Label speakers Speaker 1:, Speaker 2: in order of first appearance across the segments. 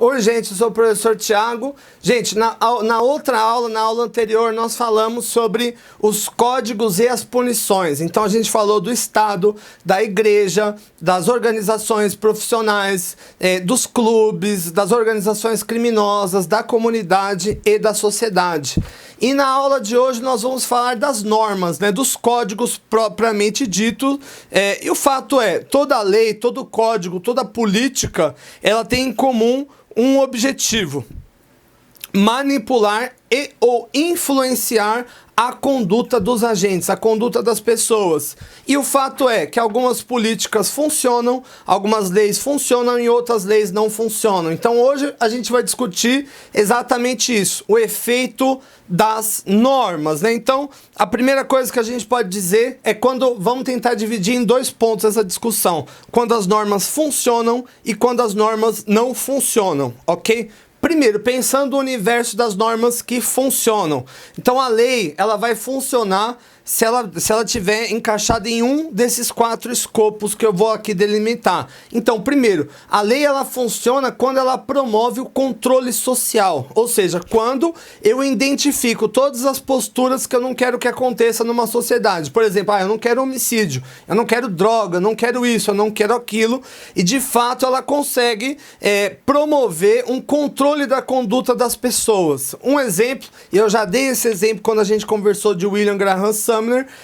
Speaker 1: Oi, gente, eu sou o professor Thiago. Gente, na outra aula, na aula anterior, nós falamos sobre os códigos e as punições. Então, a gente falou do Estado, da igreja, das organizações profissionais, dos clubes, das organizações criminosas, da comunidade e da sociedade. E na aula de hoje nós vamos falar das normas, né, dos códigos propriamente dito. E o fato é, toda lei, todo código, toda política, ela tem em comum um objetivo: manipular e ou influenciar a conduta dos agentes, a conduta das pessoas. E o fato é que algumas políticas funcionam, algumas leis funcionam e outras leis não funcionam. Então hoje a gente vai discutir exatamente isso, o efeito das normas, né? Então a primeira coisa que a gente pode dizer é vamos tentar dividir em dois pontos essa discussão: quando as normas funcionam e quando as normas não funcionam, ok? Primeiro, pensando no universo das normas que funcionam. Então a lei, ela vai funcionar se ela tiver encaixada em um desses 4 escopos que eu vou aqui delimitar. Então, primeiro, a lei ela funciona quando ela promove o controle social, ou seja, quando eu identifico todas as posturas que eu não quero que aconteça numa sociedade. Por exemplo, eu não quero homicídio, eu não quero droga, eu não quero isso, eu não quero aquilo, e de fato ela consegue promover um controle da conduta das pessoas. Um exemplo, e eu já dei esse exemplo quando a gente conversou de William Graham Sumner,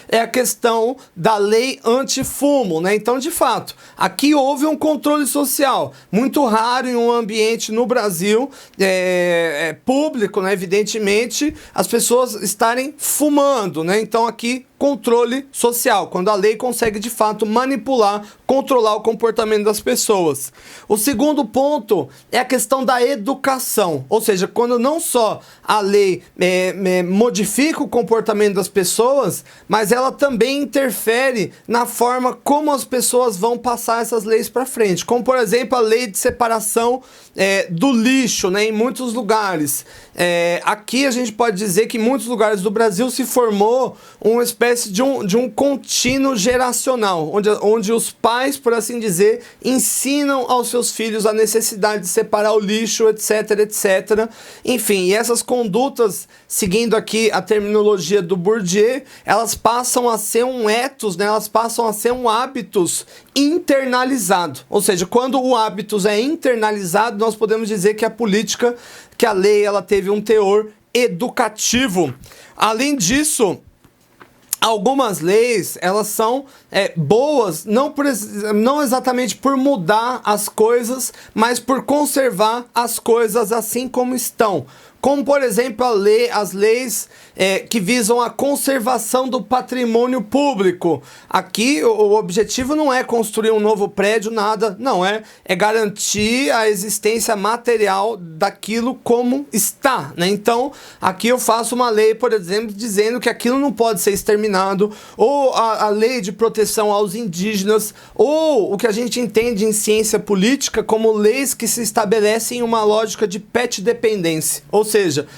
Speaker 1: é a questão da lei anti-fumo, né? Então, de fato, aqui houve um controle social, muito raro em um ambiente no Brasil, público, né? Evidentemente, as pessoas estarem fumando, né? Então, aqui, controle social, quando a lei consegue de fato manipular, controlar o comportamento das pessoas. O segundo ponto é a questão da educação, ou seja, quando não só a lei modifica o comportamento das pessoas, mas ela também interfere na forma como as pessoas vão passar essas leis para frente, como por exemplo a lei de separação do lixo, né, em muitos lugares. Aqui a gente pode dizer que em muitos lugares do Brasil se formou uma espécie de um contínuo geracional, onde os pais, por assim dizer, ensinam aos seus filhos a necessidade de separar o lixo, etc, etc. Enfim, e essas condutas, seguindo aqui a terminologia do Bourdieu, elas passam a ser um ethos, né? Elas passam a ser um hábitos internalizado. Ou seja, quando o hábitos é internalizado, nós podemos dizer que a política, que a lei, ela teve um teor educativo. Além disso, algumas leis, elas são boas, não exatamente por mudar as coisas, mas por conservar as coisas assim como estão. Como, por exemplo, as leis que visam a conservação do patrimônio público. Aqui, o objetivo não é construir um novo prédio, nada, não, é garantir a existência material daquilo como está, né? Então, aqui eu faço uma lei, por exemplo, dizendo que aquilo não pode ser exterminado, ou a lei de proteção aos indígenas, ou o que a gente entende em ciência política como leis que se estabelecem em uma lógica de pet dependência, ou seja,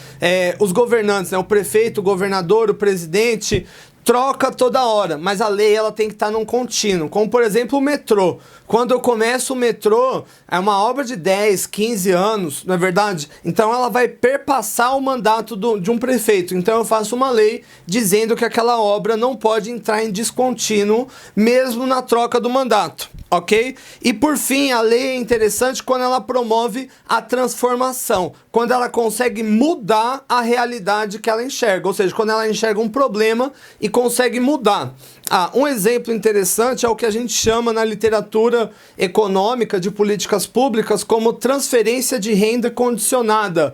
Speaker 1: os governantes, né, o prefeito, o governador, o presidente, troca toda hora, mas a lei ela tem que estar num contínuo, como por exemplo o metrô. Quando eu começo o metrô, é uma obra de 10, 15 anos, não é verdade? Então ela vai perpassar o mandato de um prefeito. Então eu faço uma lei dizendo que aquela obra não pode entrar em descontínuo, mesmo na troca do mandato, ok? E por fim, a lei é interessante quando ela promove a transformação, quando ela consegue mudar a realidade que ela enxerga, ou seja, quando ela enxerga um problema e consegue mudar. Um exemplo interessante é o que a gente chama na literatura econômica de políticas públicas como transferência de renda condicionada.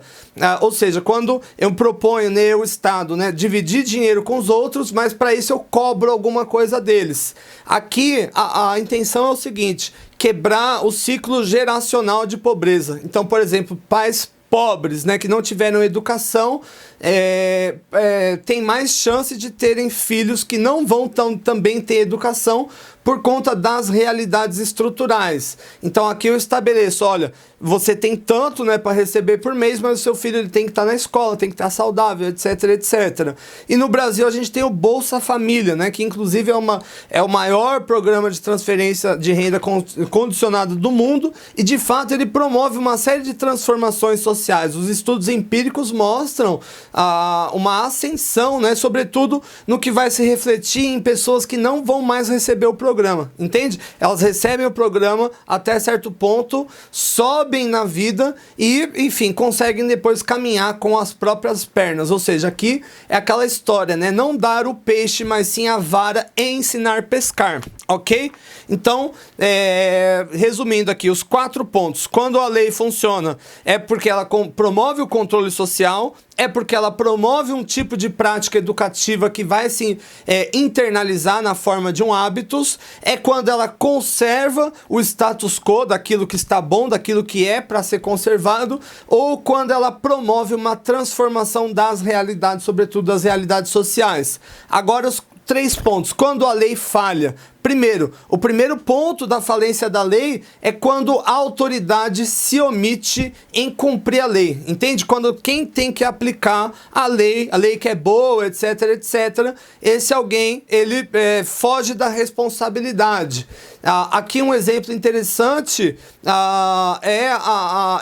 Speaker 1: Ou seja, quando eu proponho, né, o Estado, né, dividir dinheiro com os outros, mas para isso eu cobro alguma coisa deles. Aqui a intenção é o seguinte: quebrar o ciclo geracional de pobreza. Então, por exemplo, pais pobres, né, que não tiveram educação, têm mais chance de terem filhos que não vão também ter educação, por conta das realidades estruturais. Então aqui eu estabeleço, olha, você tem tanto, né, para receber por mês, mas o seu filho ele tem que estar na escola, tem que estar saudável, etc, etc. E no Brasil a gente tem o Bolsa Família, né, que inclusive é o maior programa de transferência de renda condicionada do mundo, e de fato ele promove uma série de transformações sociais. Os estudos empíricos mostram uma ascensão, né, sobretudo no que vai se refletir em pessoas que não vão mais receber o programa, entende? Elas recebem o programa até certo ponto, sobem na vida e, enfim, conseguem depois caminhar com as próprias pernas. Ou seja, aqui é aquela história, né? Não dar o peixe, mas sim a vara e ensinar a pescar, ok? Então, resumindo aqui, os 4 pontos. Quando a lei funciona, é porque ela promove o controle social, é porque ela promove um tipo de prática educativa que vai se internalizar na forma de um hábitos, é quando ela conserva o status quo daquilo que está bom, daquilo que é para ser conservado, ou quando ela promove uma transformação das realidades, sobretudo das realidades sociais. Agora, os 3 pontos. Quando a lei falha. Primeiro, o primeiro ponto da falência da lei é quando a autoridade se omite em cumprir a lei. Entende? Quando quem tem que aplicar a lei que é boa, etc, etc, esse alguém, ele foge da responsabilidade. Aqui um exemplo interessante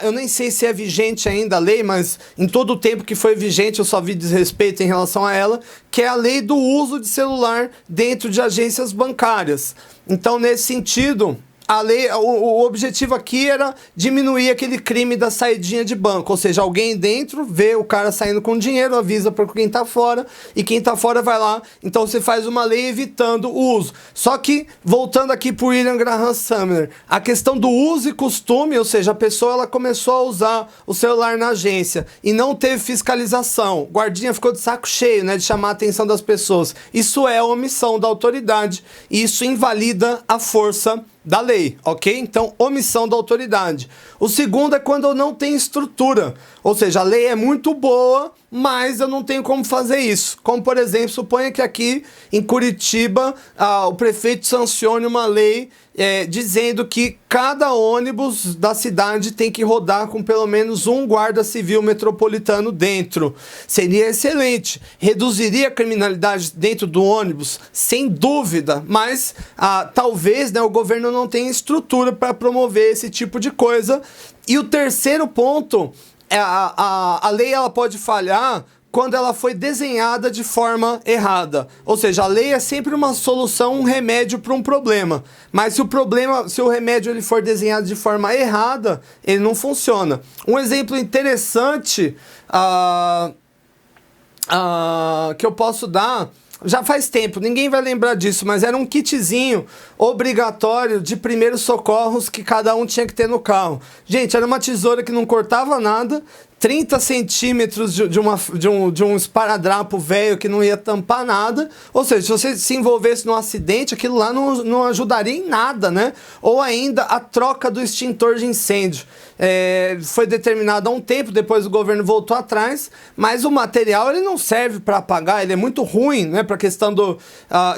Speaker 1: eu nem sei se é vigente ainda a lei, mas em todo o tempo que foi vigente eu só vi desrespeito em relação a ela, que é a lei do uso de celular dentro de agências bancárias. Então, nesse sentido, a lei, o objetivo aqui era diminuir aquele crime da saidinha de banco, ou seja, alguém dentro vê o cara saindo com dinheiro, avisa para quem tá fora, e quem tá fora vai lá. Então você faz uma lei evitando o uso. Só que, voltando aqui para William Graham Sumner, a questão do uso e costume, ou seja, a pessoa ela começou a usar o celular na agência e não teve fiscalização, o guardinha ficou de saco cheio, né, de chamar a atenção das pessoas. Isso é omissão da autoridade e isso invalida a força da lei, ok? Então, omissão da autoridade. O segundo é quando eu não tenho estrutura, ou seja, a lei é muito boa, mas eu não tenho como fazer isso. Como, por exemplo, suponha que aqui em Curitiba o prefeito sancione uma lei dizendo que cada ônibus da cidade tem que rodar com pelo menos um guarda civil metropolitano dentro. Seria excelente. Reduziria a criminalidade dentro do ônibus, sem dúvida, mas talvez, né, o governo não tenha estrutura para promover esse tipo de coisa. E o terceiro ponto é a lei ela pode falhar quando ela foi desenhada de forma errada. Ou seja, a lei é sempre uma solução, um remédio para um problema. Mas se o remédio ele for desenhado de forma errada, ele não funciona. Um exemplo interessante que eu posso dar, já faz tempo, ninguém vai lembrar disso, mas era um kitzinho obrigatório de primeiros socorros que cada um tinha que ter no carro. Gente, era uma tesoura que não cortava nada, 30 centímetros de um esparadrapo velho que não ia tampar nada. Ou seja, se você se envolvesse num acidente, aquilo lá não ajudaria em nada, né? Ou ainda a troca do extintor de incêndio. Foi determinado há um tempo, depois o governo voltou atrás, mas o material ele não serve para apagar, ele é muito ruim, né, para a questão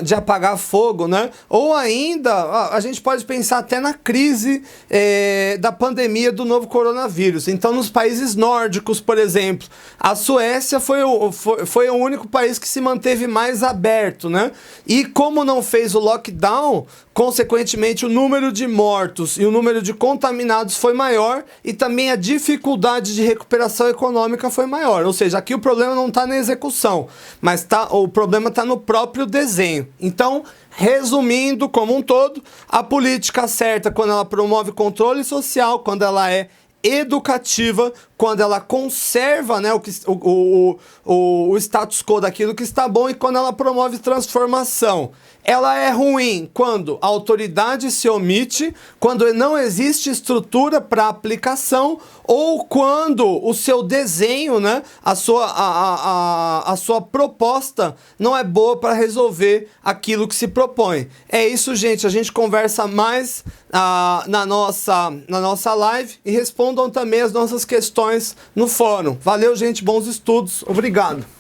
Speaker 1: de apagar fogo, né? Ou ainda, a gente pode pensar até na crise da pandemia do novo coronavírus. Então, nos países nórdicos, por exemplo, a Suécia foi o único país que se manteve mais aberto, né? E como não fez o lockdown, consequentemente o número de mortos e o número de contaminados foi maior e também a dificuldade de recuperação econômica foi maior. Ou seja, aqui o problema não está na execução, mas o problema está no próprio desenho. Então, resumindo como um todo, a política certa quando ela promove controle social, quando ela é educativa, quando ela conserva, né, o status quo daquilo que está bom, e quando ela promove transformação. Ela é ruim quando a autoridade se omite, quando não existe estrutura para aplicação, ou quando o seu desenho, né, a sua proposta não é boa para resolver aquilo que se propõe. É isso, gente. A gente conversa mais na nossa live e respondam também as nossas questões no fórum. Valeu, gente. Bons estudos. Obrigado.